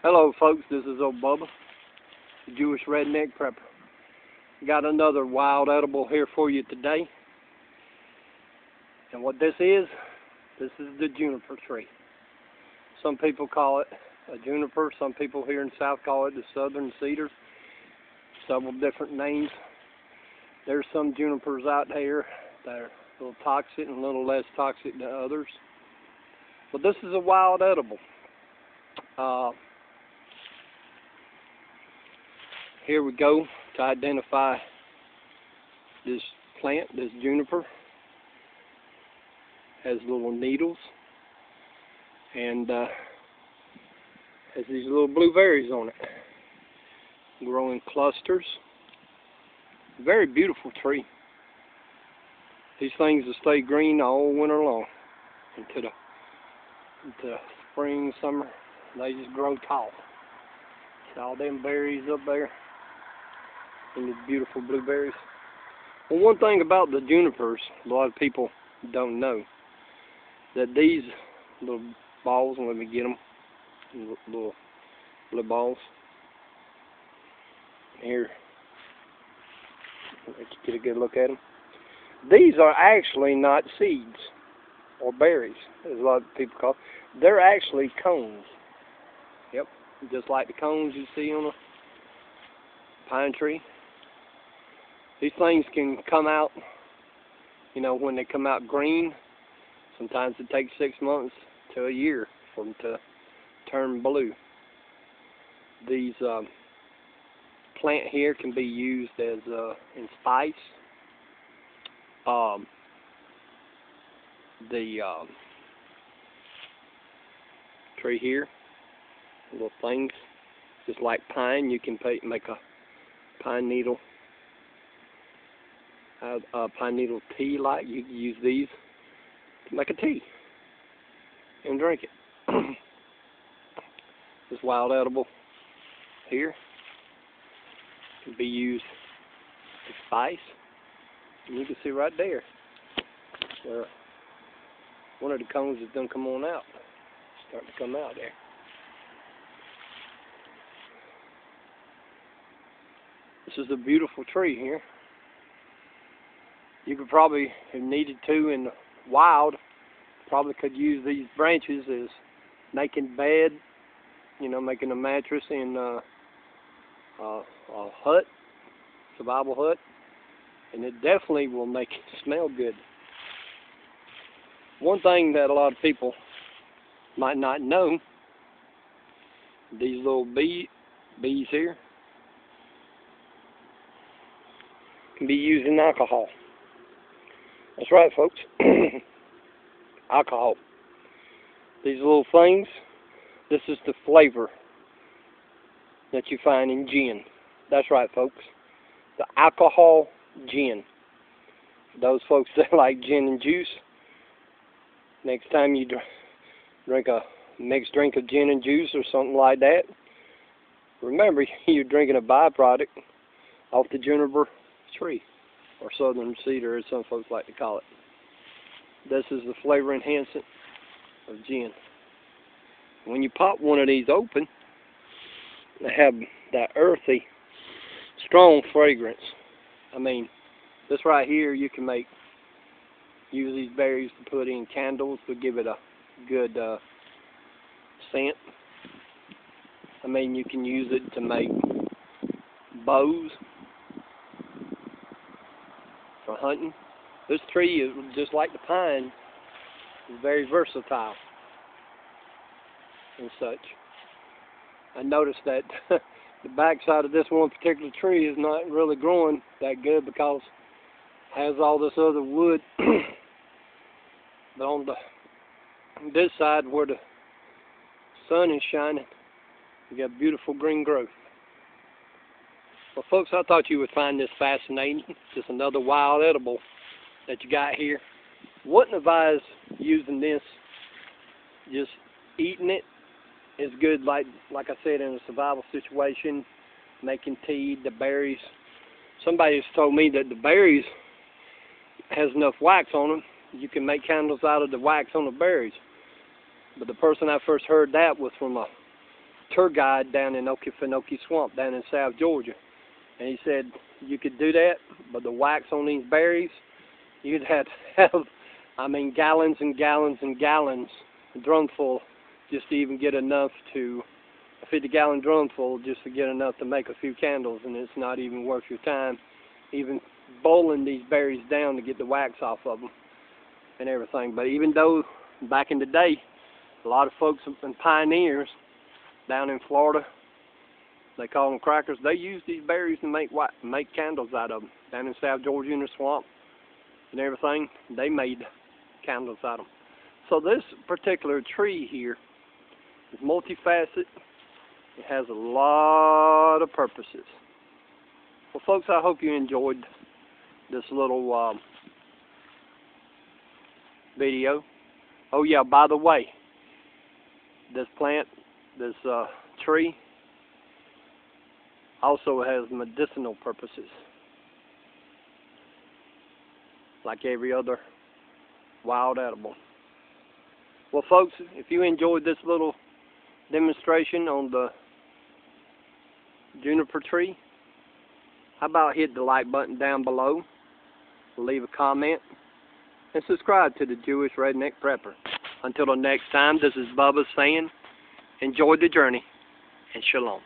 Hello folks, this is old Bubba, the Jewish redneck prepper. Got another wild edible here for you today. And what this is the juniper tree. Some people call it a juniper, some people here in the South call it the southern cedar. Several different names. There's some junipers out there that are a little toxic and a little less toxic than others. But this is a wild edible. Here we go to identify this plant, this juniper. Has little needles and has these little blue berries on it. Grow in clusters. Very beautiful tree. These things will stay green all winter long into the spring, summer. They just grow tall. See all them berries up there and these beautiful blueberries. Well, one thing about the junipers, a lot of people don't know, that these little balls, let me get them, little balls. Here, let's get a good look at them. These are actually not seeds or berries, as a lot of people call them. They're actually cones. Yep, just like the cones you see on a pine tree. These things can come out, when they come out green. Sometimes it takes 6 months to a year for them to turn blue. These plant here can be used as in spice. The tree here, little things, just like pine, you can make a pine needle. Pine needle tea, like you can use these to make a tea and drink it. This wild edible here can be used as spice. And you can see right there where one of the cones has done come on out. Starting to come out there. This is a beautiful tree here. You could probably, if needed to, in the wild, probably could use these branches as making bed, making a mattress in a hut, survival hut, and it definitely will make it smell good. One thing that a lot of people might not know, these little bees here can be used in alcohol. That's right, folks. Alcohol. These little things, this is the flavor that you find in gin. That's right, folks. The alcohol gin. Those folks that like gin and juice, next time you drink a mixed drink of gin and juice or something like that, remember you're drinking a byproduct off the juniper tree, or southern cedar, as some folks like to call it. This is the flavor enhancement of gin. When you pop one of these open, they have that earthy, strong fragrance. I mean, this right here, you can use these berries to put in candles to give it a good scent. I mean, you can use it to make bows for hunting. This tree is just like the pine, is very versatile and such. I noticed that the backside of this one particular tree is not really growing that good because it has all this other wood. But on this side where the sun is shining, you got beautiful green growth. Well, folks, I thought you would find this fascinating. Just another wild edible that you got here. Wouldn't advise using this. Just eating it is good, like I said, in a survival situation, making tea, the berries. Somebody has told me that the berries has enough wax on them. You can make candles out of the wax on the berries. But the person I first heard that was from a tour guide down in Okefenokee Swamp down in South Georgia. And he said you could do that, but the wax on these berries, you'd have to have, I mean, gallons and gallons and gallons, a drum full, just to even get enough to, a 50-gallon drum full just to get enough to make a few candles, and it's not even worth your time even boiling these berries down to get the wax off of them and everything. But even though back in the day, a lot of folks and pioneers down in Florida, they call them crackers, they use these berries to make candles out of them. Down in South Georgia in the swamp and everything, they made candles out of them. So this particular tree here is multifaceted. It has a lot of purposes. Well, folks, I hope you enjoyed this little video. Oh yeah, by the way, this plant, this tree, also has medicinal purposes, like every other wild edible. Well, folks, if you enjoyed this little demonstration on the juniper tree, how about hit the like button down below, leave a comment, and subscribe to the Jewish Redneck Prepper. Until the next time, this is Bubba saying, enjoy the journey, and shalom.